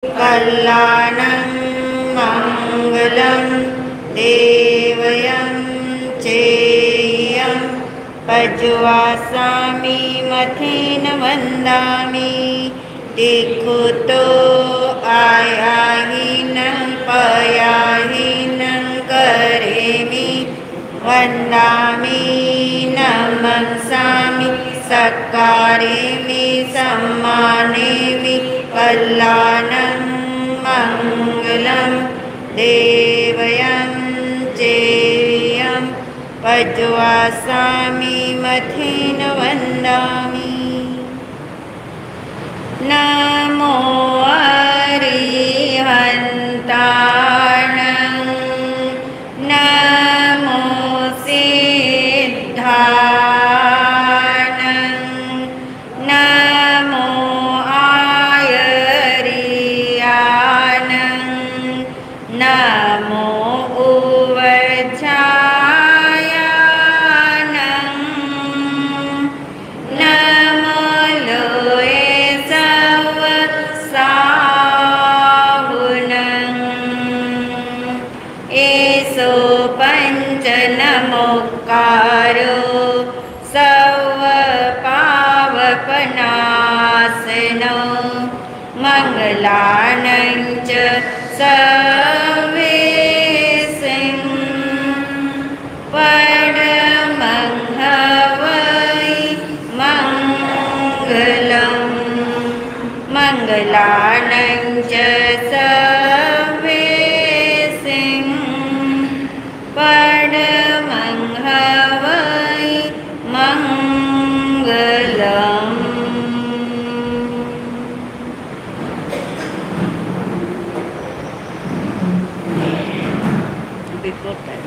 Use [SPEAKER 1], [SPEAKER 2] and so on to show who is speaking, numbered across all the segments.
[SPEAKER 1] कल्याणं मङ्गलं देवयं चेयं पज्वासामि मथेन वन्दामि दिक्खुतो आयाहीनं पयाहीनं करेमि वन्दामि नमस्सामि सत्कारेमि सम्मानेमि कल्याणं मङ्गलं देवयं चेयं पज्वासामि मथेन वन्दामि नमो अरिहन्ताणं नमो सिद्धाणं नमो आयर्याणं नमो उवचायाणं नमो लोये सवसाहुणं एषो पञ्चनमोक्कारो सर्वपावपनाशनो मङ्गलानं च सर्वेषां परमं हवै मङ्गलं मङ्गलानं च सर्वेषां परमं हवै मङ्गलम्। Before time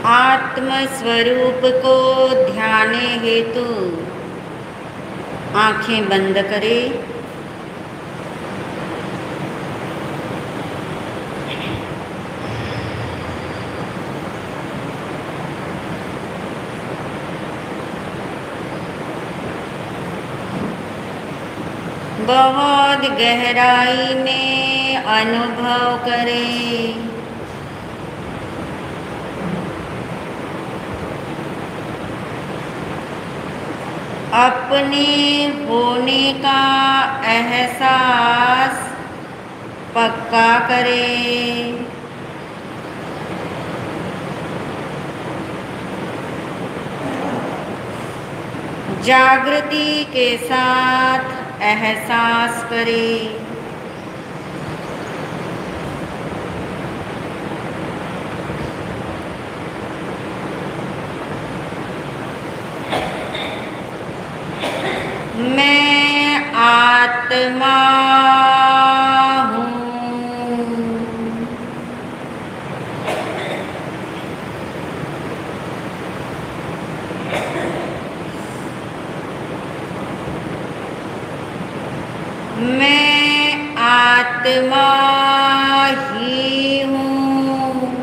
[SPEAKER 1] आत्म स्वरूप को ध्याने हेतु आंखें बंद करें। बहुत गहराई में अनुभव करें। अपने होने का एहसास पक्का करें। जागृति के साथ एहसास करें। मैं आत्मा हूँ। मैं आत्मा ही हूँ।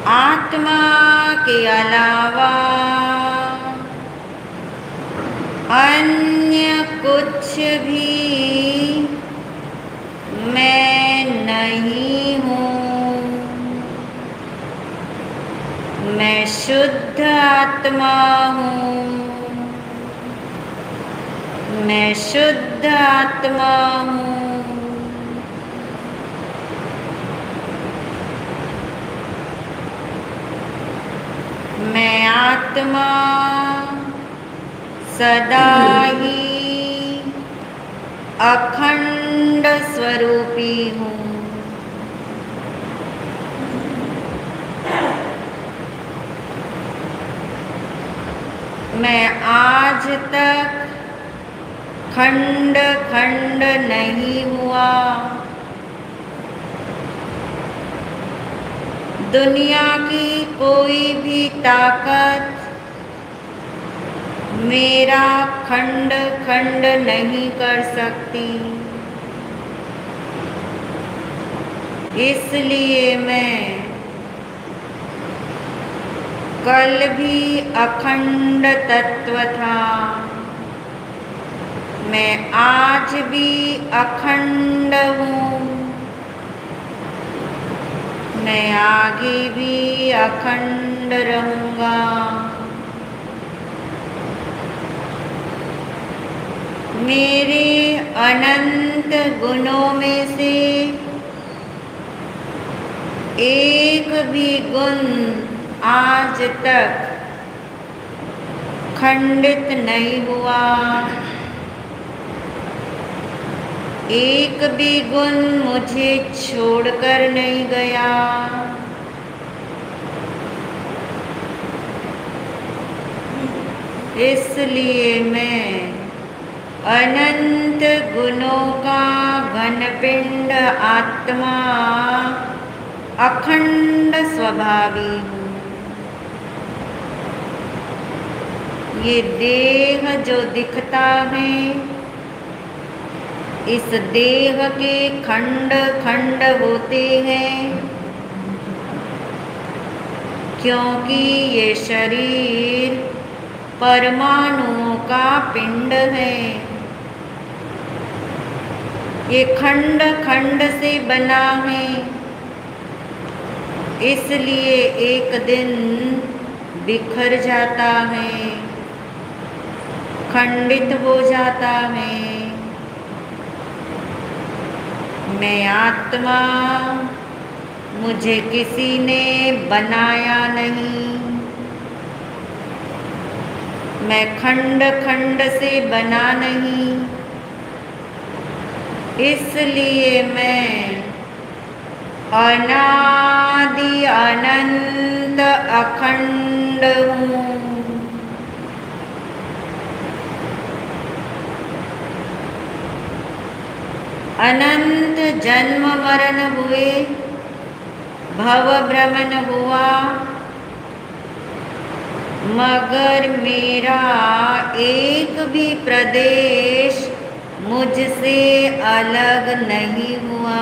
[SPEAKER 1] आत्मा के अलावा अन्य कुछ भी मैं नहीं हूँ। मैं शुद्ध आत्मा हूँ। मैं शुद्ध आत्मा हूँ। मैं आत्मा सदा ही अखंड स्वरूपी हूँ। मैं आज तक खंड खंड नहीं हुआ। दुनिया की कोई भी ताकत मेरा खंड खंड नहीं कर सकती। इसलिए मैं कल भी अखंड तत्व था, मैं आज भी अखंड हूँ, मैं आगे भी अखंड रहूँगा। मेरे अनंत गुणों में से एक भी गुण आज तक खंडित नहीं हुआ, एक भी गुण मुझे छोड़कर नहीं गया। इसलिए मैं अनंत गुणों का घनपिंड आत्मा अखंड स्वभावी हूँ। ये देह जो दिखता है, इस देह के खंड खंड होते हैं, क्योंकि ये शरीर परमाणुओं का पिंड है। ये खंड खंड से बना है, इसलिए एक दिन बिखर जाता है, खंडित हो जाता है। मैं आत्मा, मुझे किसी ने बनाया नहीं, मैं खंड खंड से बना नहीं, इसलिए मैं अनादि अनंत अखंड हूँ। अनंत जन्म मरण हुए, भव भ्रमण हुआ, मगर मेरा एक भी प्रदेश मुझसे अलग नहीं हुआ।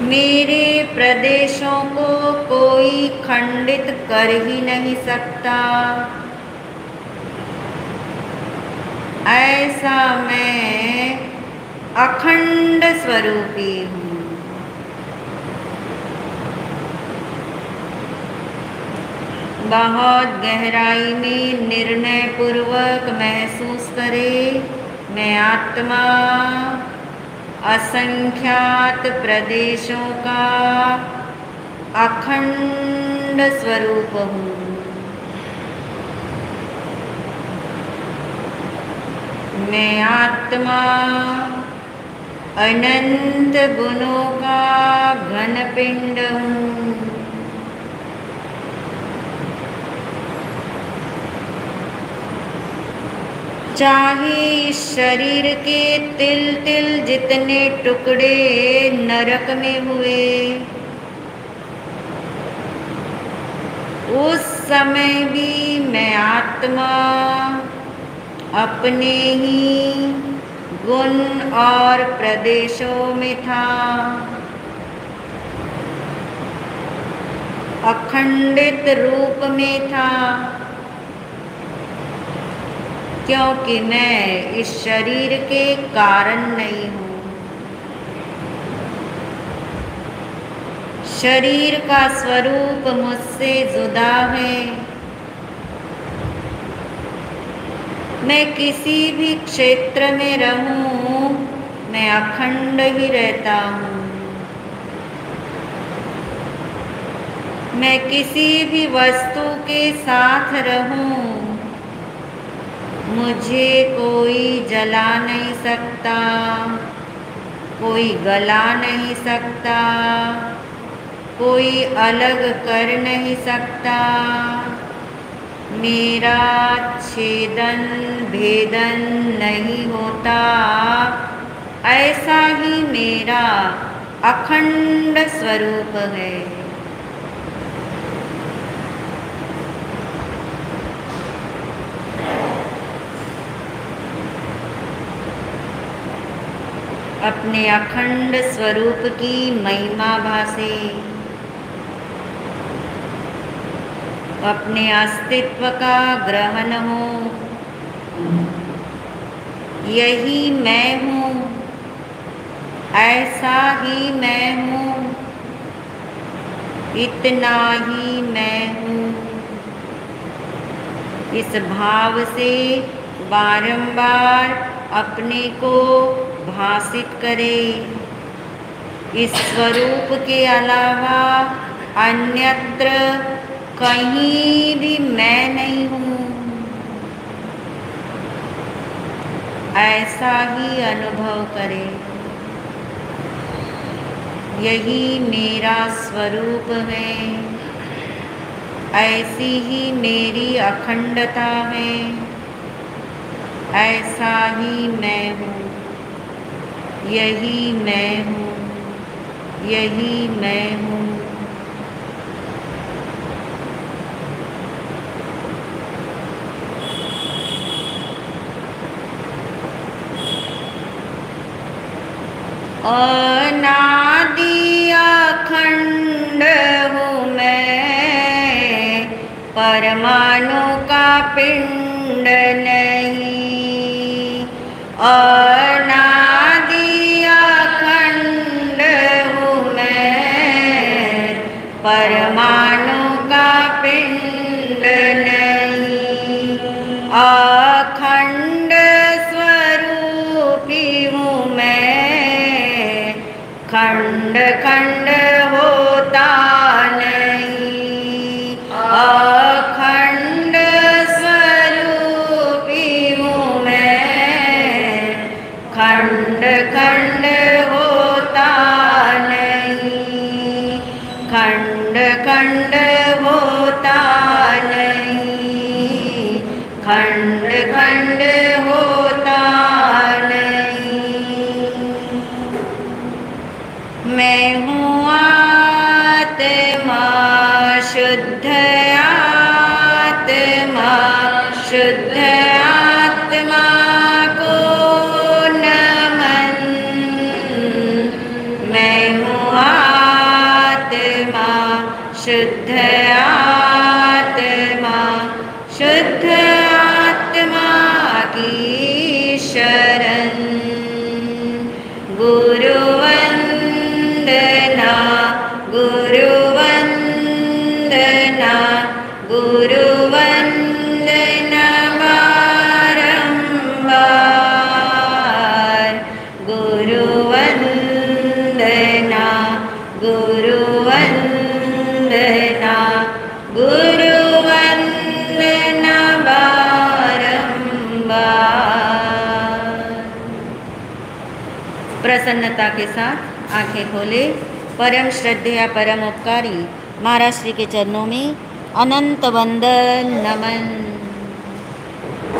[SPEAKER 1] मेरे प्रदेशों को कोई खंडित कर ही नहीं सकता। ऐसा मैं अखंड स्वरूपी हूँ। बहुत गहराई में निर्णय पूर्वक महसूस करे, मैं आत्मा असंख्यात प्रदेशों का अखंड स्वरूप हूँ। मैं आत्मा अनंत गुणों का घन पिंड हूँ। चाहे इस शरीर के तिल तिल जितने टुकड़े नरक में हुए, उस समय भी मैं आत्मा अपने ही गुण और प्रदेशों में था, अखंडित रूप में था, क्योंकि मैं इस शरीर के कारण नहीं हूँ। शरीर का स्वरूप मुझसे जुदा है। मैं किसी भी क्षेत्र में रहूं, मैं अखंड ही रहता हूँ। मैं किसी भी वस्तु के साथ रहूं, मुझे कोई जला नहीं सकता, कोई गला नहीं सकता, कोई अलग कर नहीं सकता। मेरा छेदन भेदन नहीं होता, ऐसा ही मेरा अखंड स्वरूप है। अपने अखंड स्वरूप की महिमा भासे, अपने अस्तित्व का ग्रहण हो। यही मैं हूँ, ऐसा ही मैं हूँ, इतना ही मैं हूँ। इस भाव से बारंबार अपने को भासित करे। इस स्वरूप के अलावा अन्यत्र कहीं भी मैं नहीं हूँ, ऐसा ही अनुभव करे। यही मेरा स्वरूप है, ऐसी ही मेरी अखंडता है, ऐसा ही मैं हूँ। यही मैं हूँ, यही मैं हूँ। अनादि अखंड हूँ मैं, परमाणु का पिंड नहीं। अनादि अखंड हूँ मैं, परमाणु का पिंड नहीं। अखंड स्वरूपी हूँ मैं, खंड खंड होता नहीं। अखंड स्वरूपी हूँ मैं, खंड खंड होता नहीं। खंड खंड होता नहीं, खंड खंड होता नहीं। मैं हूँ आत्मा शुद्ध, आत्मा शुद्ध, आत्मा को नमन। मैं हूँ आत्मा शुद्ध, आत्मा शुद्ध, आत्मा की शरण। गुरुवंदना, गुरुवंदना, गुरुवंदना बारंबार। गुरुवंदना, गुरुवंदना, गुरुवंदना बारंबार। प्रसन्नता के साथ आंखें खोले। परम श्रद्धेय परम उपकारी महाराज श्री के चरणों में अनंत वंदन नमन।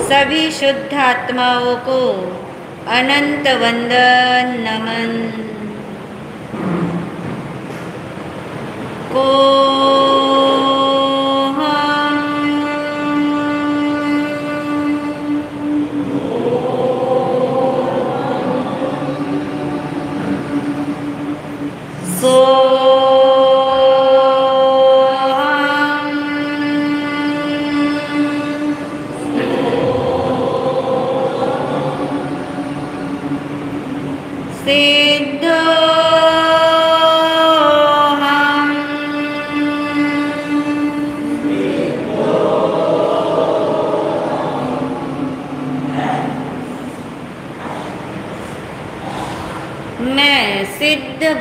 [SPEAKER 1] सभी शुद्ध आत्माओं को अनंत वंदन नमन। को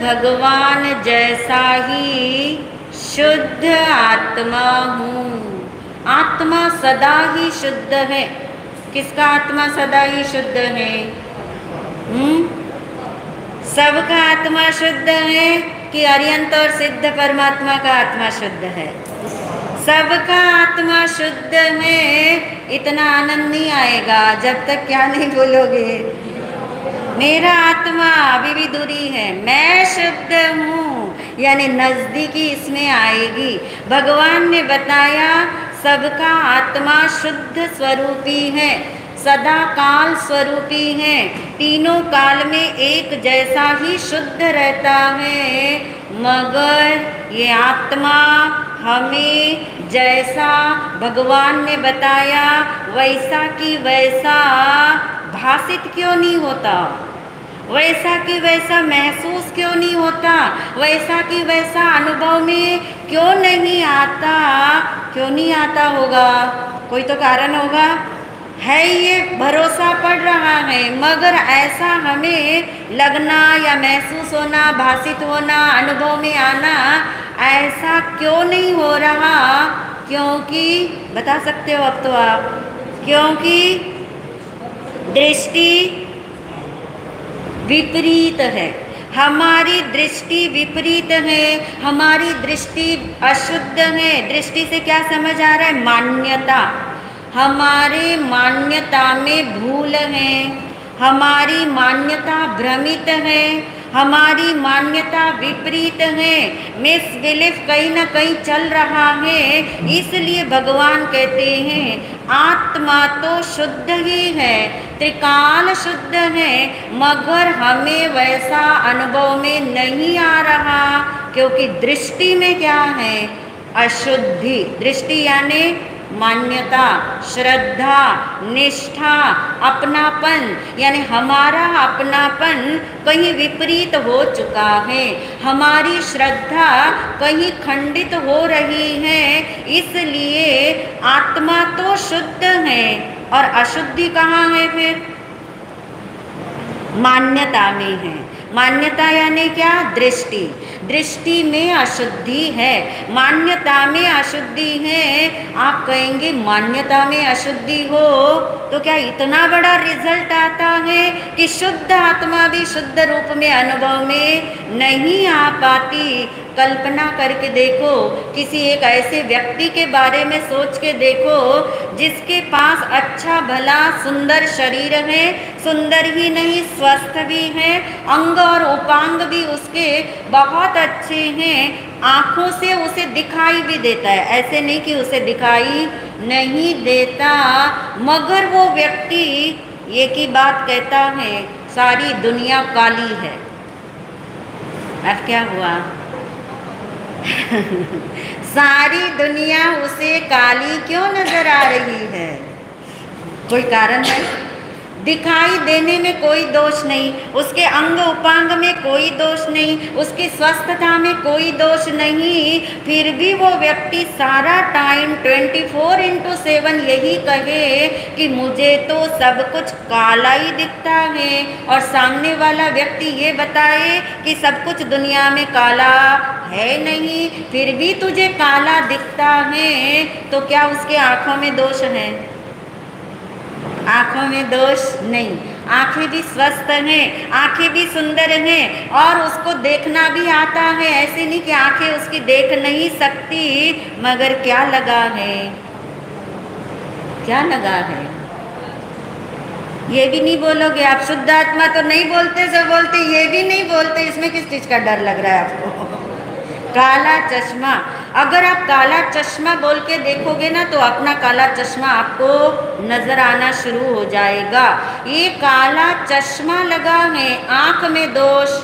[SPEAKER 1] भगवान जैसा ही शुद्ध आत्मा हूँ। आत्मा सदा ही शुद्ध है। किसका आत्मा सदा ही शुद्ध है? सबका आत्मा शुद्ध है कि अरिहंत और सिद्ध परमात्मा का आत्मा शुद्ध है? सबका आत्मा शुद्ध है। इतना आनंद नहीं आएगा जब तक क्या नहीं बोलोगे। मेरा आत्मा अभी भी दूरी है, मैं शुद्ध हूँ, यानी नजदीकी इसमें आएगी। भगवान ने बताया सबका आत्मा शुद्ध स्वरूपी है, सदा काल स्वरूपी है, तीनों काल में एक जैसा ही शुद्ध रहता है। मगर ये आत्मा हमें जैसा भगवान ने बताया वैसा की वैसा भाषित क्यों नहीं होता, वैसा कि वैसा महसूस क्यों नहीं होता, वैसा कि वैसा अनुभव में क्यों नहीं आता। क्यों नहीं आता होगा? कोई तो कारण होगा। है ये भरोसा पड़ रहा है, मगर ऐसा हमें लगना या महसूस होना, भाषित होना, अनुभव में आना, ऐसा क्यों नहीं हो रहा? क्योंकि बता सकते हो अब तो आप, क्योंकि दृष्टि विपरीत है। हमारी दृष्टि विपरीत है, हमारी दृष्टि अशुद्ध है। दृष्टि से क्या समझ आ रहा है? मान्यता। हमारे मान्यता में भूल है, हमारी मान्यता भ्रमित है, हमारी मान्यता विपरीत है, मिसबिलीफ कहीं ना कहीं चल रहा है। इसलिए भगवान कहते हैं आत्मा तो शुद्ध ही है, त्रिकाल शुद्ध है, मगर हमें वैसा अनुभव में नहीं आ रहा, क्योंकि दृष्टि में क्या है? अशुद्धि। दृष्टि यानी मान्यता, श्रद्धा, निष्ठा, अपनापन, यानी हमारा अपनापन कहीं विपरीत हो चुका है, हमारी श्रद्धा कहीं खंडित हो रही है। इसलिए आत्मा तो शुद्ध है और अशुद्धि कहाँ है? फिर मान्यता में है। मान्यता यानी क्या? दृष्टि। दृष्टि में अशुद्धि है, मान्यता में अशुद्धि है। आप कहेंगे मान्यता में अशुद्धि हो तो क्या इतना बड़ा रिजल्ट आता है कि शुद्ध आत्मा भी शुद्ध रूप में अनुभव में नहीं आ पाती? कल्पना करके देखो, किसी एक ऐसे व्यक्ति के बारे में सोच के देखो जिसके पास अच्छा भला सुंदर शरीर है, सुंदर ही नहीं स्वस्थ भी है, अंग और उपांग भी उसके बहुत अच्छे हैं, आँखों से उसे दिखाई भी देता है, ऐसे नहीं कि उसे दिखाई नहीं देता, मगर वो व्यक्ति एक ही बात कहता है, सारी दुनिया काली है। अब क्या हुआ? सारी दुनिया उसे काली क्यों नजर आ रही है? कोई कारण है? दिखाई देने में कोई दोष नहीं, उसके अंग उपांग में कोई दोष नहीं, उसकी स्वस्थता में कोई दोष नहीं, फिर भी वो व्यक्ति सारा टाइम 24/7 यही कहे कि मुझे तो सब कुछ काला ही दिखता है, और सामने वाला व्यक्ति ये बताए कि सब कुछ दुनिया में काला है नहीं, फिर भी तुझे काला दिखता है, तो क्या उसके आँखों में दोष है? आँखों में दोष नहीं, आँखें भी स्वस्थ हैं, आँखें भी सुंदर हैं, और उसको देखना भी आता है। ऐसे नहीं कि आँखें उसकी देख नहीं सकती, मगर क्या लगा है? क्या लगा है? ये भी नहीं बोलोगे आप, शुद्ध आत्मा तो नहीं बोलते, सब बोलते, ये भी नहीं बोलते, इसमें किस चीज़ का डर लग रहा है आपको? काला चश्मा। अगर आप काला चश्मा बोल के देखोगे ना तो अपना काला चश्मा आपको नजर आना शुरू हो जाएगा। ये काला चश्मा लगा है, आँख में दोष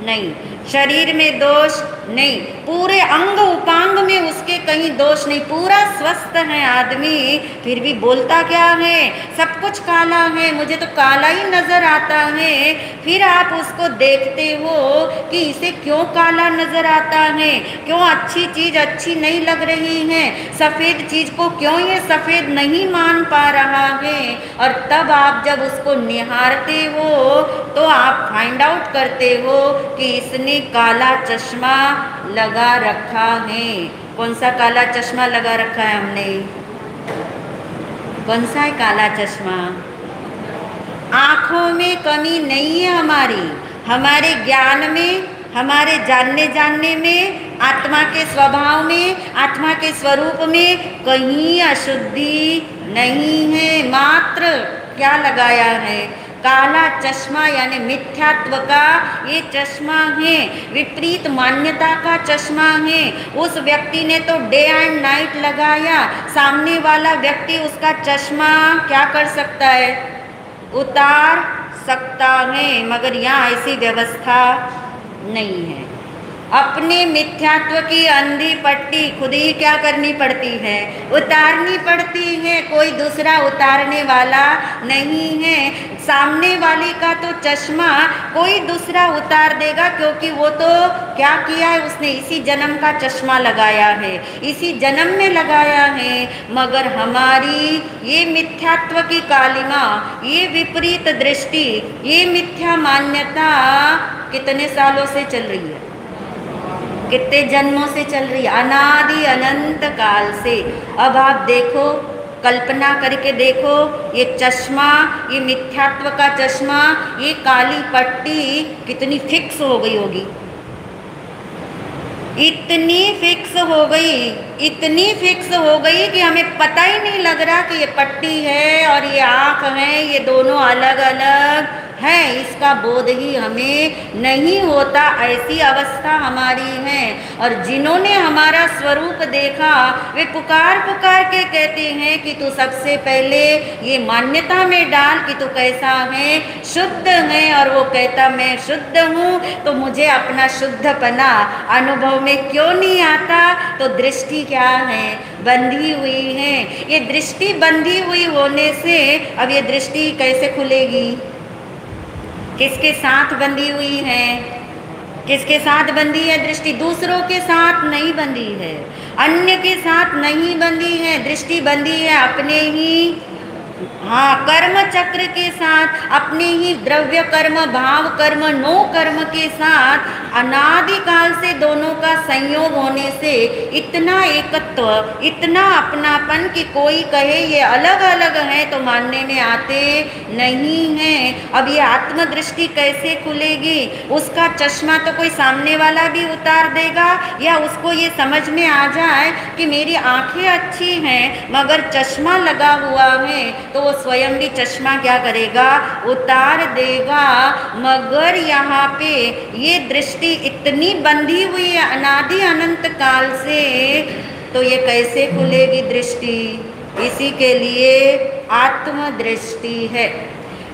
[SPEAKER 1] नहीं, शरीर में दोष नहीं, पूरे अंग उपांग में उसके कहीं दोष नहीं, पूरा स्वस्थ है आदमी, फिर भी बोलता क्या है? सब कुछ काला है, मुझे तो काला ही नजर आता है। फिर आप उसको देखते हो कि इसे क्यों काला नजर आता है, क्यों अच्छी चीज अच्छी नहीं लग रही है, सफेद चीज को क्यों ये सफेद नहीं मान पा रहा है, और तब आप जब उसको निहारते हो तो आप फाइंड आउट करते हो कि इसने काला चश्मा लगा रखा है। कौन सा काला चश्मा लगा रखा है हमने? कौन सा है काला चश्मा? आँखों में कमी नहीं है हमारी, हमारे ज्ञान में, हमारे जानने में, आत्मा के स्वभाव में, आत्मा के स्वरूप में कहीं अशुद्धि नहीं है। मात्र क्या लगाया है? काला चश्मा यानी मिथ्यात्व का ये चश्मा है, विपरीत मान्यता का चश्मा है। उस व्यक्ति ने तो डे एंड नाइट लगाया, सामने वाला व्यक्ति उसका चश्मा क्या कर सकता है? उतार सकता है, मगर यहाँ ऐसी व्यवस्था नहीं है। अपने मिथ्यात्व की अंधी पट्टी खुद ही क्या करनी पड़ती है? उतारनी पड़ती है। कोई दूसरा उतारने वाला नहीं है। सामने वाले का तो चश्मा कोई दूसरा उतार देगा, क्योंकि वो तो क्या किया है? उसने इसी जन्म का चश्मा लगाया है, इसी जन्म में लगाया है। मगर हमारी ये मिथ्यात्व की कालिमा, ये विपरीत दृष्टि, ये मिथ्या मान्यता कितने सालों से चल रही है? कितने जन्मों से चल रही है? अनादि अनंत काल से। अब आप देखो, कल्पना करके देखो, ये चश्मा, ये मिथ्यात्व का चश्मा, ये काली पट्टी कितनी फिक्स हो गई होगी। इतनी फिक्स हो गई, इतनी फिक्स हो गई कि हमें पता ही नहीं लग रहा कि ये पट्टी है और ये आँख है, ये दोनों अलग अलग है। इसका बोध ही हमें नहीं होता। ऐसी अवस्था हमारी है। और जिन्होंने हमारा स्वरूप देखा, वे पुकार पुकार के कहते हैं कि तू सबसे पहले ये मान्यता में डाल कि तू कैसा है, शुद्ध है। और वो कहता मैं शुद्ध हूँ, तो मुझे अपना शुद्धपना अनुभव में क्यों नहीं आता? तो दृष्टि क्या है? बंधी हुई है। ये दृष्टि बंधी हुई होने से अब ये दृष्टि कैसे खुलेगी? किसके साथ बंधी हुई है? किसके साथ बंधी है दृष्टि? दूसरों के साथ नहीं बंधी है, अन्य के साथ नहीं बंधी है। दृष्टि बंधी है अपने ही कर्म चक्र के साथ, अपने ही द्रव्य कर्म, भाव कर्म, नो कर्म के साथ। अनादिकाल से दोनों का संयोग होने से इतना एकत्व, इतना अपनापन कि कोई कहे ये अलग अलग है तो मानने में आते नहीं हैं। अब ये आत्मदृष्टि कैसे खुलेगी? उसका चश्मा तो कोई सामने वाला भी उतार देगा, या उसको ये समझ में आ जाए कि मेरी आंखें अच्छी हैं मगर चश्मा लगा हुआ है, तो वो स्वयं भी चश्मा क्या करेगा? उतार देगा। मगर यहाँ पे ये दृष्टि इतनी बंधी हुई है अनादि अनंत काल से, तो ये कैसे खुलेगी दृष्टि? इसी के लिए आत्मदृष्टि है।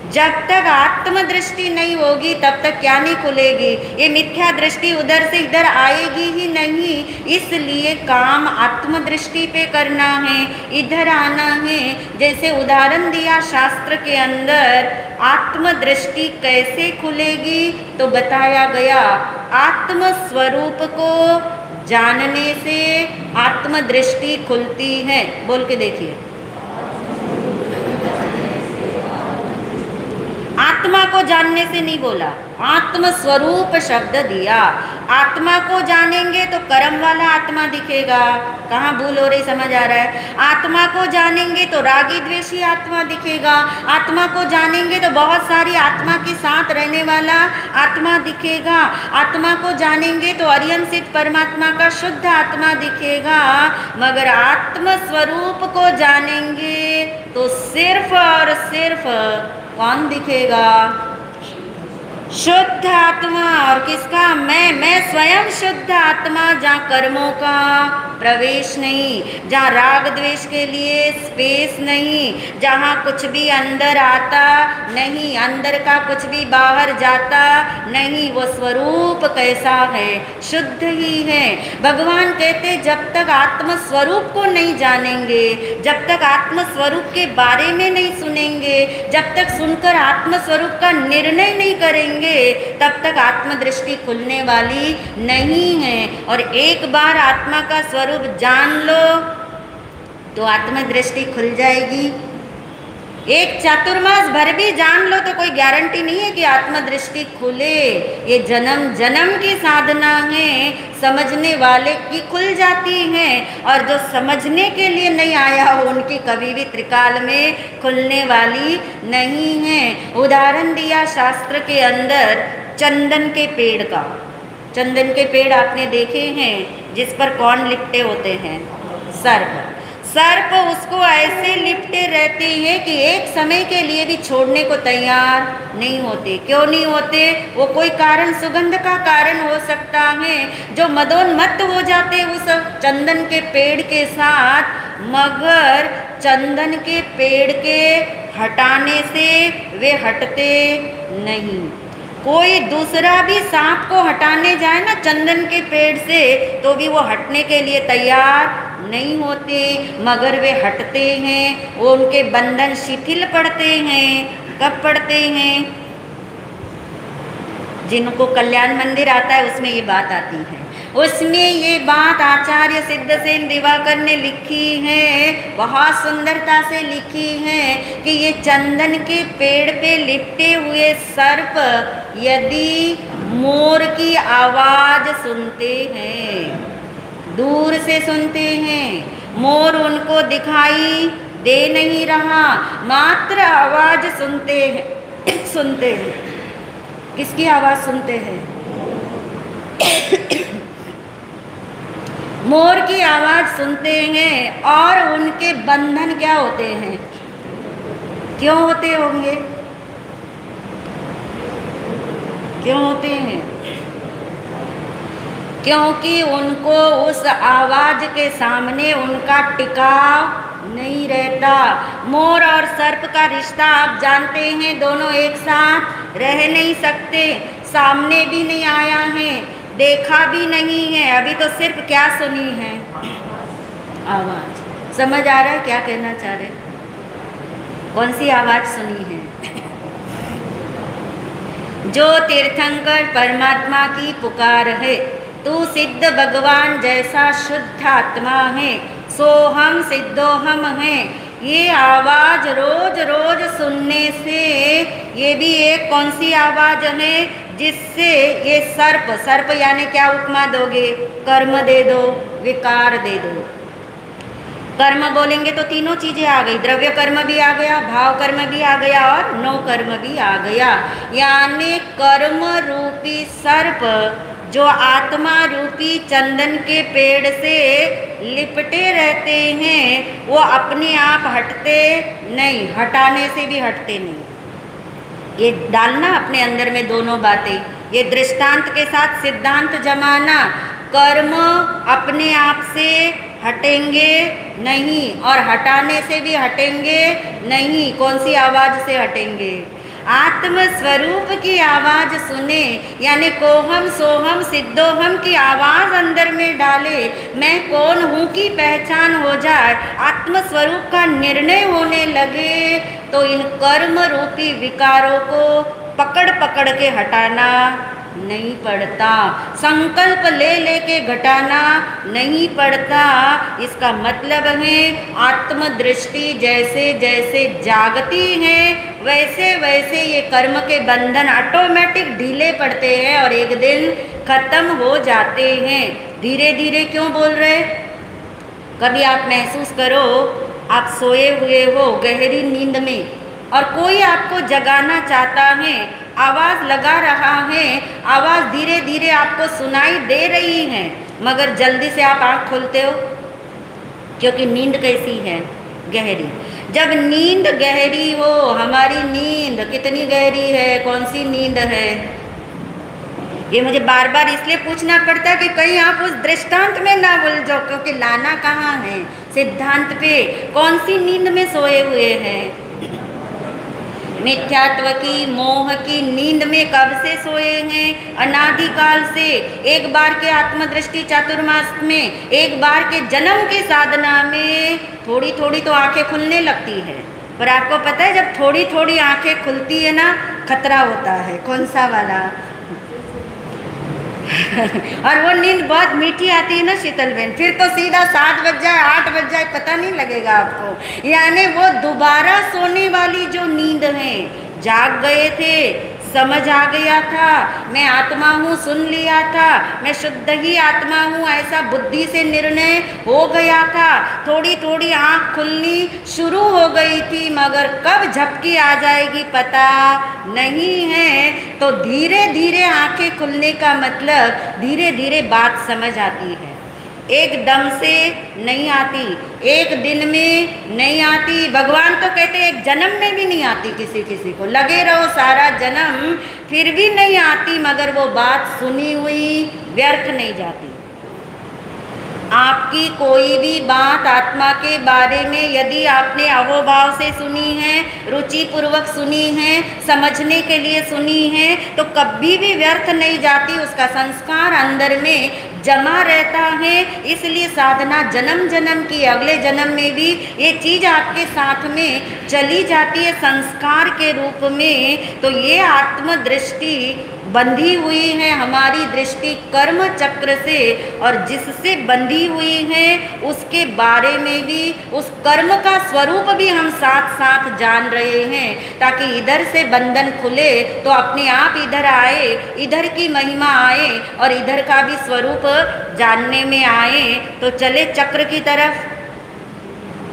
[SPEAKER 1] जब तक आत्मदृष्टि नहीं होगी तब तक क्या नहीं खुलेगी? ये मिथ्या दृष्टि उधर से इधर आएगी ही नहीं। इसलिए काम आत्मदृष्टि पे करना है, इधर आना है। जैसे उदाहरण दिया शास्त्र के अंदर, आत्मदृष्टि कैसे खुलेगी? तो बताया गया आत्म स्वरूप को जानने से आत्मदृष्टि खुलती है। बोल के देखिए, आत्मा को जानने से नहीं बोला, आत्म स्वरूप शब्द दिया। आत्मा को जानेंगे तो कर्म वाला आत्मा दिखेगा। कहाँ भूल हो रही, समझ आ रहा है? आत्मा को जानेंगे तो रागी द्वेषी आत्मा दिखेगा। आत्मा को जानेंगे तो बहुत सारी आत्मा के साथ रहने वाला आत्मा दिखेगा। आत्मा को जानेंगे तो अरिहंत परमात्मा का शुद्ध आत्मा दिखेगा। मगर आत्म स्वरूप को जानेंगे तो सिर्फ और सिर्फ कौन दिखेगा? शुद्ध आत्मा। और किसका? मैं स्वयं शुद्ध आत्मा, जहाँ कर्मों का प्रवेश नहीं, जहाँ राग द्वेष के लिए स्पेस नहीं, जहाँ कुछ भी अंदर आता नहीं, अंदर का कुछ भी बाहर जाता नहीं। वो स्वरूप कैसा है? शुद्ध ही है। भगवान कहते जब तक आत्म स्वरूप को नहीं जानेंगे, जब तक आत्म स्वरूप के बारे में नहीं सुनेंगे, जब तक सुनकर आत्म स्वरूप का निर्णय नहीं करेंगे, तब तक आत्मदृष्टि खुलने वाली नहीं है। और एक बार आत्मा का स्वरूप जान लो तो आत्मदृष्टि खुल जाएगी। एक चातुर्मास भर भी जान लो तो कोई गारंटी नहीं है कि आत्मदृष्टि खुले। ये जन्म जन्म की साधना है, समझने वाले की खुल जाती है, और जो समझने के लिए नहीं आया हो उनकी कभी भी त्रिकाल में खुलने वाली नहीं है। उदाहरण दिया शास्त्र के अंदर चंदन के पेड़ का। चंदन के पेड़ आपने देखे हैं जिस पर कौन लिपटे होते हैं? सर्प। सर्प उसको ऐसे लिपटे रहते हैं कि एक समय के लिए भी छोड़ने को तैयार नहीं होते। क्यों नहीं होते? वो कोई कारण, सुगंध का कारण हो सकता है, जो मदोन्मत्त हो जाते उस चंदन के पेड़ के साथ, मगर चंदन के पेड़ के हटाने से वे हटते नहीं। कोई दूसरा भी सांप को हटाने जाए ना चंदन के पेड़ से, तो भी वो हटने के लिए तैयार नहीं होते, मगर वे हटते हैं। वो उनके बंधन शिथिल पड़ते हैं। कब पड़ते हैं? जिनको कल्याण मंदिर आता है उसमें ये बात आती है। उसमें ये बात आचार्य सिद्धसेन दिवाकर ने लिखी है, बहुत सुंदरता से लिखी है कि ये चंदन के पेड़ पे लिपटे हुए सर्प यदि मोर की आवाज सुनते हैं, दूर से सुनते हैं, मोर उनको दिखाई दे नहीं रहा, मात्र आवाज सुनते हैं, सुनते हैं। किसकी आवाज सुनते हैं? मोर की आवाज सुनते हैं। और उनके बंधन क्या होते हैं? क्यों होते होंगे? क्यों होते हैं? क्योंकि उनको उस आवाज के सामने उनका टिकाव नहीं रहता। मोर और सर्प का रिश्ता आप जानते हैं, दोनों एक साथ रह नहीं सकते। सामने भी नहीं आया है, देखा भी नहीं है, अभी तो सिर्फ क्या सुनी है? आवाज। समझ आ रहा है क्या कहना चाह रहे? कौन सी आवाज सुनी है? जो तीर्थंकर परमात्मा की पुकार है, तू सिद्ध भगवान जैसा शुद्ध आत्मा है, सोहम सिद्धोहम है। ये आवाज रोज रोज सुनने से, ये भी एक कौन सी आवाज है जिससे ये सर्प, सर्प यानी क्या उपमा दोगे? कर्म दे दो, विकार दे दो। कर्म बोलेंगे तो तीनों चीजें आ गई, द्रव्य कर्म भी आ गया, भाव कर्म भी आ गया और नो कर्म भी आ गया। यानी कर्म रूपी सर्प जो आत्मा रूपी चंदन के पेड़ से लिपटे रहते हैं, वो अपने आप हटते नहीं, हटाने से भी हटते नहीं। ये डालना अपने अंदर में दोनों बातें, ये दृष्टांत के साथ सिद्धांत जमाना। कर्म अपने आप से हटेंगे नहीं और हटाने से भी हटेंगे नहीं। कौन सी आवाज से हटेंगे? आत्म स्वरूप की आवाज सुने, यानी कोहम सोहम सिद्धोहम की आवाज अंदर में डाले, मैं कौन हूँ की पहचान हो जाए, आत्म स्वरूप का निर्णय होने लगे, तो इन कर्म रूपी विकारों को पकड़ पकड़ के हटाना नहीं पड़ता, संकल्प ले लेके घटाना नहीं पड़ता। इसका मतलब है आत्मदृष्टि जैसे जैसे जागती है, वैसे वैसे ये कर्म के बंधन ऑटोमेटिक ढीले पड़ते हैं और एक दिन खत्म हो जाते हैं। धीरे धीरे क्यों बोल रहे? कभी आप महसूस करो, आप सोए हुए हो गहरी नींद में और कोई आपको जगाना चाहता है, आवाज लगा रहा है, आवाज धीरे धीरे आपको सुनाई दे रही है, मगर जल्दी से आप आँख खोलते हो, क्योंकि नींद कैसी है? गहरी। जब नींद गहरी हो, हमारी नींद कितनी गहरी है, कौन सी नींद है? ये मुझे बार बार इसलिए पूछना पड़ता है कि कहीं आप उस दृष्टांत में ना भूल जाओ, क्योंकि लाना कहाँ है? सिद्धांत पे। कौन सी नींद में सोए हुए हैं? मिथ्यात्व की, मोह की नींद में कब से सोए हैं? अनादिकाल से। एक बार के आत्मदृष्टि चातुर्मास में, एक बार के जन्म की साधना में थोड़ी थोड़ी तो आंखें खुलने लगती है, पर आपको पता है जब थोड़ी थोड़ी आंखें खुलती है ना, खतरा होता है। कौन सा वाला? और वो नींद बहुत मीठी आती है ना शीतल बहन, फिर तो सीधा 7 बज जाए 8 बज जाए पता नहीं लगेगा आपको। यानी वो दोबारा सोने वाली जो नींद है, जाग गए थे, समझ आ गया था, मैं आत्मा हूँ, सुन लिया था, मैं शुद्ध ही आत्मा हूँ, ऐसा बुद्धि से निर्णय हो गया था। थोड़ी थोड़ी आँख खुलनी शुरू हो गई थी, मगर कब झपकी आ जाएगी पता नहीं है। तो धीरे धीरे आंखें खुलने का मतलब धीरे धीरे बात समझ आती है। एकदम से नहीं आती, एक दिन में नहीं आती। भगवान तो कहते एक जन्म में भी नहीं आती। किसी किसी को लगे रहो सारा जन्म फिर भी नहीं आती, मगर वो बात सुनी हुई व्यर्थ नहीं जाती। आपकी कोई भी बात आत्मा के बारे में यदि आपने अहोभाव से सुनी है, रुचि पूर्वक सुनी है, समझने के लिए सुनी है, तो कभी भी व्यर्थ नहीं जाती। उसका संस्कार अंदर में जमा रहता है। इसलिए साधना जन्म जन्म की, अगले जन्म में भी ये चीज आपके साथ में चली जाती है संस्कार के रूप में। तो ये आत्मदृष्टि बंधी हुई है हमारी दृष्टि कर्म चक्र से, और जिससे बंधी हुई है उसके बारे में भी, उस कर्म का स्वरूप भी हम साथ साथ जान रहे हैं, ताकि इधर से बंधन खुले तो अपने आप इधर आए, इधर की महिमा आए और इधर का भी स्वरूप जानने में आए। तो चले चक्र की तरफ।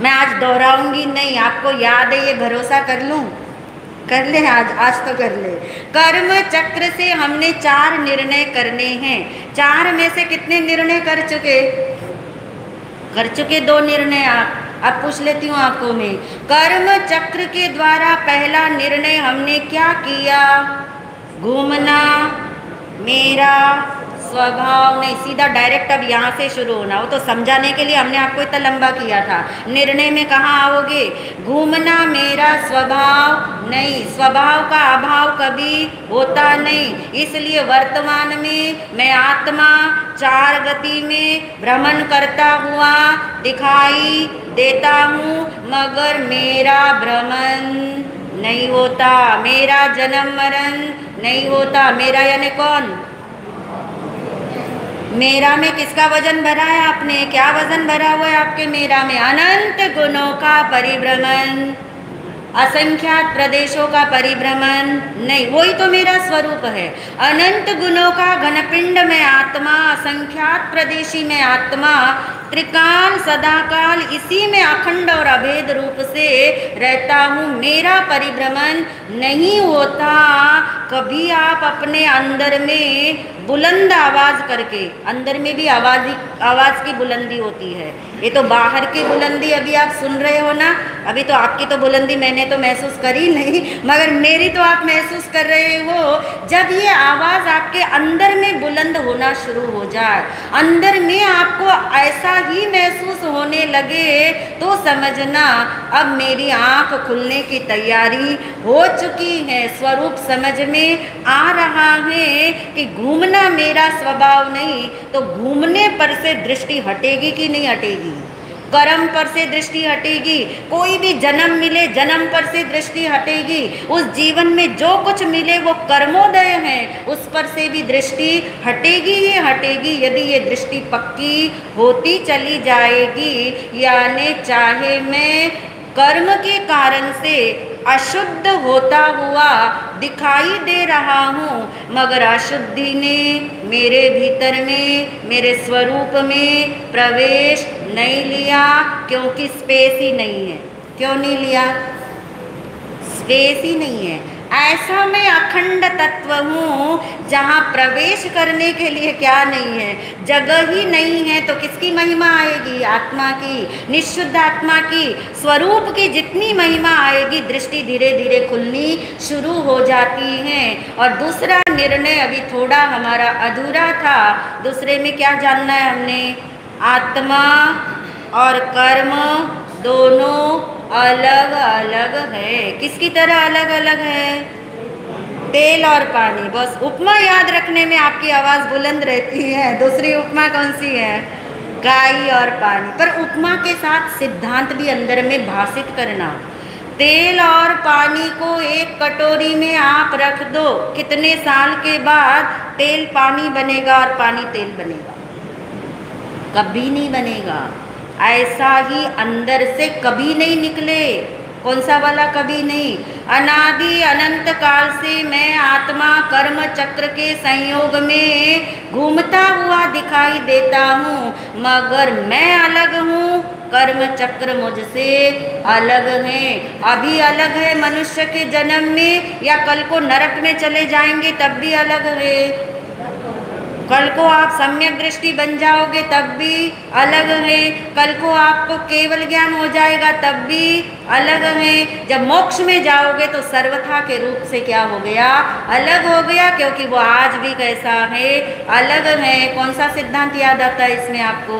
[SPEAKER 1] मैं आज दोहराऊंगी नहीं, आपको याद है, ये भरोसा कर लूं, कर ले, आज तो कर ले। कर्म चक्र से हमने 4 निर्णय करने हैं। 4 में से कितने निर्णय कर चुके? 2 निर्णय। आप पूछ लेती हूँ आपको मैं। कर्म चक्र के द्वारा पहला निर्णय हमने क्या किया? घूमना मेरा स्वभाव नहीं। सीधा डायरेक्ट अब यहाँ से शुरू होना, वो तो समझाने के लिए हमने आपको इतना लंबा किया था। निर्णय में कहाँ आओगे? घूमना मेरा स्वभाव नहीं। स्वभाव का अभाव कभी होता नहीं। इसलिए वर्तमान में मैं आत्मा 4 गति में भ्रमण करता हुआ दिखाई देता हूँ, मगर मेरा भ्रमण नहीं होता, मेरा जन्म मरण नहीं होता। मेरा यानी कौन? मेरा में किसका वजन भरा है आपने? क्या वजन भरा हुआ है आपके मेरा में? अनंत गुणों का परिभ्रमण, असंख्यात प्रदेशों का परिभ्रमण नहीं, वही तो मेरा स्वरूप है। अनंत गुणों का घनपिंड में आत्मा, असंख्यात प्रदेशी में आत्मा, त्रिकाल सदाकाल इसी में अखंड और अभेद रूप से रहता हूँ। मेरा परिभ्रमण नहीं होता। कभी आप अपने अंदर में बुलंद आवाज करके, अंदर में भी आवाज की बुलंदी होती है। ये तो बाहर की बुलंदी अभी आप सुन रहे हो ना, अभी तो आपकी तो बुलंदी मैंने तो महसूस करी नहीं, मगर मेरी तो आप महसूस कर रहे हो। जब ये आवाज आपके अंदर में बुलंद होना शुरू हो जाए, अंदर में आपको ऐसा ही महसूस होने लगे, तो समझना अब मेरी आंख खुलने की तैयारी हो चुकी है। स्वरूप समझ में आ रहा है कि घूमना मेरा स्वभाव नहीं, तो घूमने पर से दृष्टि हटेगी कि नहीं हटेगी? कर्म पर से दृष्टि हटेगी। कोई भी जन्म मिले, जन्म पर से दृष्टि हटेगी। उस जीवन में जो कुछ मिले वो कर्मोदय है, उस पर से भी दृष्टि हटेगी ही हटेगी। यदि ये दृष्टि पक्की होती चली जाएगी, यानी चाहे मैं कर्म के कारण से अशुद्ध होता हुआ दिखाई दे रहा हूँ, मगर अशुद्धि ने मेरे भीतर में, मेरे स्वरूप में प्रवेश नहीं लिया, क्योंकि स्पेस ही नहीं है। क्यों नहीं लिया? स्पेस ही नहीं है। ऐसा मैं अखंड तत्व हूँ जहाँ प्रवेश करने के लिए क्या नहीं है, जगह ही नहीं है। तो किसकी महिमा आएगी? आत्मा की, निशुद्ध आत्मा की, स्वरूप की जितनी महिमा आएगी, दृष्टि धीरे धीरे खुलनी शुरू हो जाती है। और दूसरा निर्णय अभी थोड़ा हमारा अधूरा था। दूसरे में क्या जानना है हमने? आत्मा और कर्म दोनों अलग अलग है। किसकी तरह अलग अलग है? तेल और पानी। बस उपमा याद रखने में आपकी आवाज बुलंद रहती है। दूसरी उपमा कौन सी है? गाय और पानी। पर उपमा के साथ सिद्धांत भी अंदर में भाषित करना। तेल और पानी को एक कटोरी में आप रख दो, कितने साल के बाद तेल पानी बनेगा और पानी तेल बनेगा? कभी नहीं बनेगा। ऐसा ही अंदर से कभी नहीं निकले। कौन सा वाला कभी नहीं? अनादि अनंत काल से मैं आत्मा कर्म चक्र के संयोग में घूमता हुआ दिखाई देता हूँ, मगर मैं अलग हूँ, कर्म चक्र मुझसे अलग है। अभी अलग है मनुष्य के जन्म में, या कल को नरक में चले जाएंगे तब भी अलग है? कल को आप सम्यक दृष्टि बन जाओगे तब भी अलग है, कल को आपको केवल ज्ञान हो जाएगा तब भी अलग है, जब मोक्ष में जाओगे तो सर्वथा के रूप से क्या हो गया, अलग हो गया, क्योंकि वो आज भी कैसा है, अलग है। कौन सा सिद्धांत याद आता है इसमें आपको?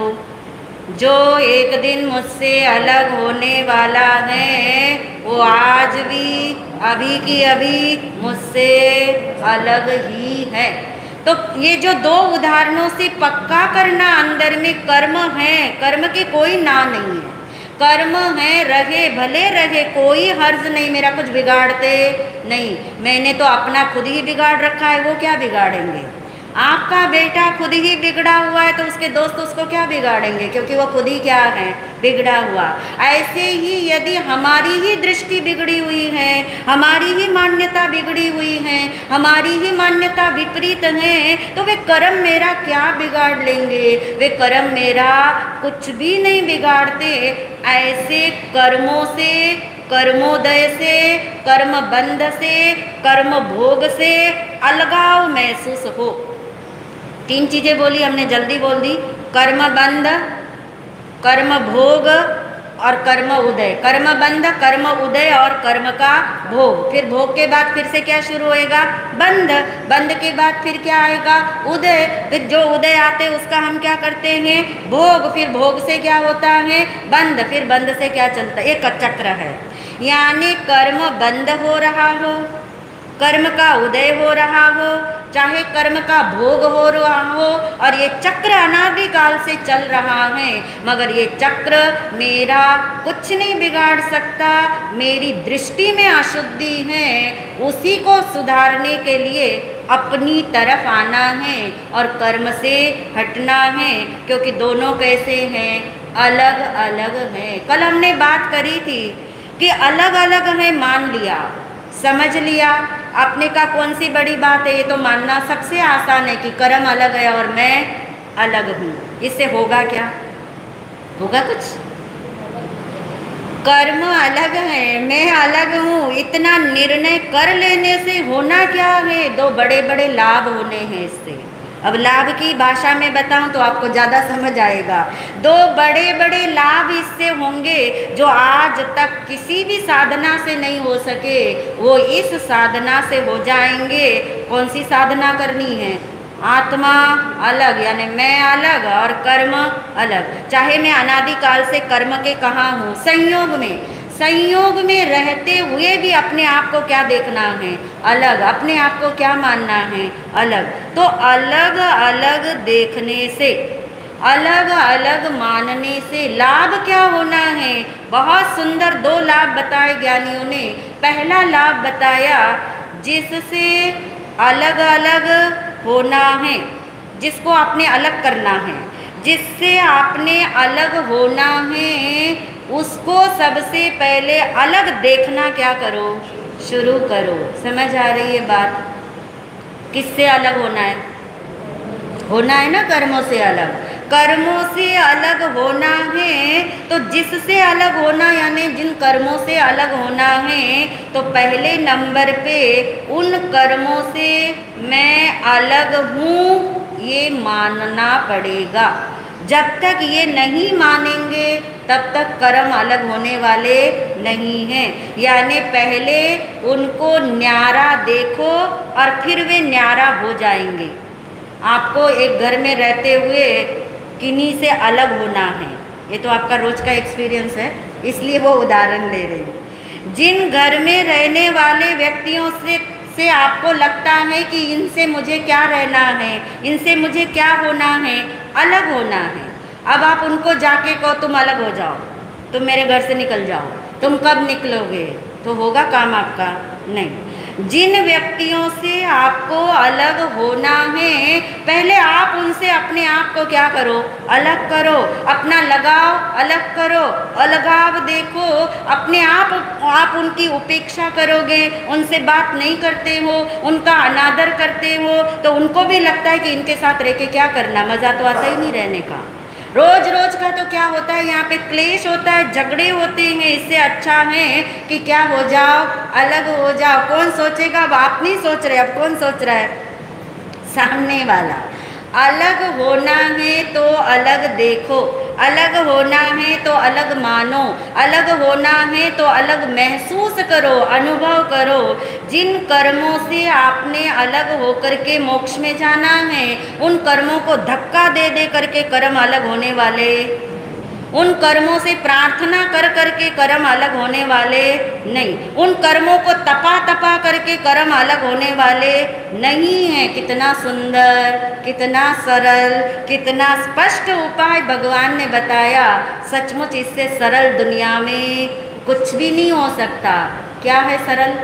[SPEAKER 1] जो एक दिन मुझसे अलग होने वाला है वो आज भी अभी की अभी मुझसे अलग ही है। तो ये जो दो उदाहरणों से पक्का करना अंदर में कर्म है, कर्म के कोई ना नहीं है, कर्म है, रहे भले रहे, कोई हर्ज नहीं, मेरा कुछ बिगाड़ते नहीं, मैंने तो अपना खुद ही बिगाड़ रखा है, वो क्या बिगाड़ेंगे? आपका बेटा खुद ही बिगड़ा हुआ है तो उसके दोस्त उसको क्या बिगाड़ेंगे, क्योंकि वो खुद ही क्या है, बिगड़ा हुआ। ऐसे ही यदि हमारी ही दृष्टि बिगड़ी हुई है, हमारी ही मान्यता बिगड़ी हुई है, हमारी ही मान्यता विपरीत है, तो वे कर्म मेरा क्या बिगाड़ लेंगे? वे कर्म मेरा कुछ भी नहीं बिगाड़ते। ऐसे कर्मों से, कर्मोदय से, कर्म बंध से, कर्म भोग से अलगाव महसूस हो। तीन चीजें बोली हमने, जल्दी बोल दी, कर्म बंध, कर्म भोग और कर्म उदय। कर्म बंध, कर्म उदय और कर्म का भोग। फिर भोग के बाद फिर से क्या शुरू होएगा, बंध। बंध के बाद फिर क्या आएगा, उदय। फिर जो उदय आते उसका हम क्या करते हैं, भोग। फिर भोग से क्या होता है, बंध। फिर बंध से क्या चलता है, एक चक्र है। यानी कर्म बंद हो रहा हो, कर्म का उदय हो रहा हो, चाहे कर्म का भोग हो रहा हो, और ये चक्र अनादिकाल से चल रहा है, मगर ये चक्र मेरा कुछ नहीं बिगाड़ सकता। मेरी दृष्टि में अशुद्धि है, उसी को सुधारने के लिए अपनी तरफ आना है और कर्म से हटना है, क्योंकि दोनों कैसे हैं, अलग अलग हैं। कल हमने बात करी थी कि अलग अलग है, मान लिया, समझ लिया, अपने का कौन सी बड़ी बात है, ये तो मानना सबसे आसान है कि कर्म अलग है और मैं अलग हूँ। इससे होगा क्या, होगा कुछ? कर्म अलग है, मैं अलग हूँ, इतना निर्णय कर लेने से होना क्या है, दो बड़े बड़े लाभ होने हैं इससे। अब लाभ की भाषा में बताऊं तो आपको ज़्यादा समझ आएगा। दो बड़े बड़े लाभ इससे होंगे जो आज तक किसी भी साधना से नहीं हो सके, वो इस साधना से हो जाएंगे। कौन सी साधना करनी है, आत्मा अलग, यानी मैं अलग और कर्म अलग। चाहे मैं अनादिकाल से कर्म के कहाँ हूँ, संयोग में, संयोग में रहते हुए भी अपने आप को क्या देखना है, अलग। अपने आप को क्या मानना है, अलग। तो अलग अलग देखने से, अलग अलग मानने से लाभ क्या होना है? बहुत सुंदर दो लाभ बताए ज्ञानियों ने। पहला लाभ बताया, जिससे अलग अलग होना है, जिसको आपने अलग करना है, जिससे आपने अलग होना है, उसको सबसे पहले अलग देखना क्या करो, शुरू करो। समझ आ रही है बात? किससे अलग होना है? होना है ना कर्मों से अलग। कर्मों से अलग होना है, तो जिससे अलग होना, यानी जिन कर्मों से अलग होना है, तो पहले नंबर पे उन कर्मों से मैं अलग हूँ ये मानना पड़ेगा। जब तक ये नहीं मानेंगे तब तक कर्म अलग होने वाले नहीं हैं। यानी पहले उनको न्यारा देखो और फिर वे न्यारा हो जाएंगे। आपको एक घर में रहते हुए किन्हीं से अलग होना है, ये तो आपका रोज का एक्सपीरियंस है, इसलिए वो उदाहरण ले रही हूँ। जिन घर में रहने वाले व्यक्तियों से आपको लगता है कि इनसे मुझे क्या रहना है, इनसे मुझे क्या होना है, अलग होना है। अब आप उनको जाके कहो तुम अलग हो जाओ, तुम मेरे घर से निकल जाओ, तुम कब निकलोगे? तो होगा काम आपका? नहीं। जिन व्यक्तियों से आपको अलग होना है, पहले आप उनसे अपने आप को क्या करो, अलग करो। अपना लगाव अलग करो, अलगाव देखो। अपने आप उनकी उपेक्षा करोगे, उनसे बात नहीं करते हो, उनका अनादर करते हो, तो उनको भी लगता है कि इनके साथ रह के क्या करना, मज़ा तो आता ही नहीं रहने का। रोज रोज का तो क्या होता है, यहाँ पे क्लेश होता है, झगड़े होते हैं। इससे अच्छा है कि क्या हो जाओ, अलग हो जाओ। कौन सोचेगा? अब आप नहीं सोच रहे, अब कौन सोच रहा है? सामने वाला। अलग होना है तो अलग देखो, अलग होना है तो अलग मानो, अलग होना है तो अलग महसूस करो, अनुभव करो। जिन कर्मों से आपने अलग होकर के मोक्ष में जाना है, उन कर्मों को धक्का दे दे करके कर्म अलग होने वाले, उन कर्मों से प्रार्थना कर करके कर्म अलग होने वाले नहीं, उन कर्मों को तपा तपा करके कर्म अलग होने वाले नहीं हैं। कितना सुंदर, कितना सरल, कितना स्पष्ट उपाय भगवान ने बताया। सचमुच इससे सरल दुनिया में कुछ भी नहीं हो सकता। क्या है सरल?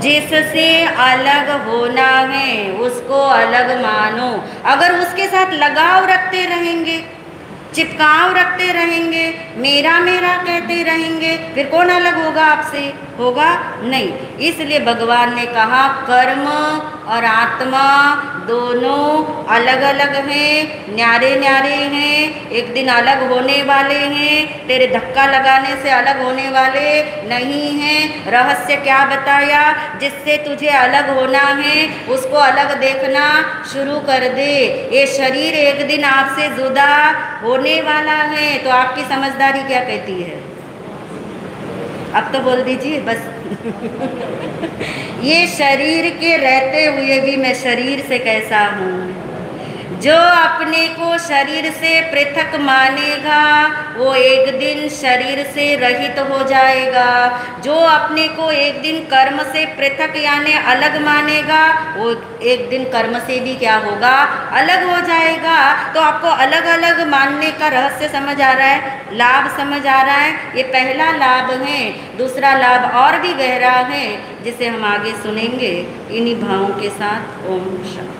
[SPEAKER 1] जिससे अलग होना है उसको अलग मानो। अगर उसके साथ लगाव रखते रहेंगे, चिपकाव रखते रहेंगे, मेरा मेरा कहते रहेंगे, फिर कौन अलग होगा आपसे? होगा नहीं। इसलिए भगवान ने कहा कर्म और आत्मा दोनों अलग अलग हैं, न्यारे न्यारे हैं, एक दिन अलग होने वाले हैं, तेरे धक्का लगाने से अलग होने वाले नहीं हैं। रहस्य क्या बताया? जिससे तुझे अलग होना है उसको अलग देखना शुरू कर दे। ये शरीर एक दिन आपसे जुदा होने वाला है, तो आपकी समझदारी क्या कहती है? अब तो बोल दीजिए बस। ये शरीर के रहते हुए भी मैं शरीर से कैसा हूँ? जो अपने को शरीर से पृथक मानेगा वो एक दिन शरीर से रहित हो जाएगा। जो अपने को एक दिन कर्म से पृथक यानी अलग मानेगा वो एक दिन कर्म से भी क्या होगा? अलग हो जाएगा। तो आपको अलग अलग मानने का रहस्य समझ आ रहा है, लाभ समझ आ रहा है। ये पहला लाभ है। दूसरा लाभ और भी गहरा है जिसे हम आगे सुनेंगे इन्हीं भावों के साथ। ओम शांति।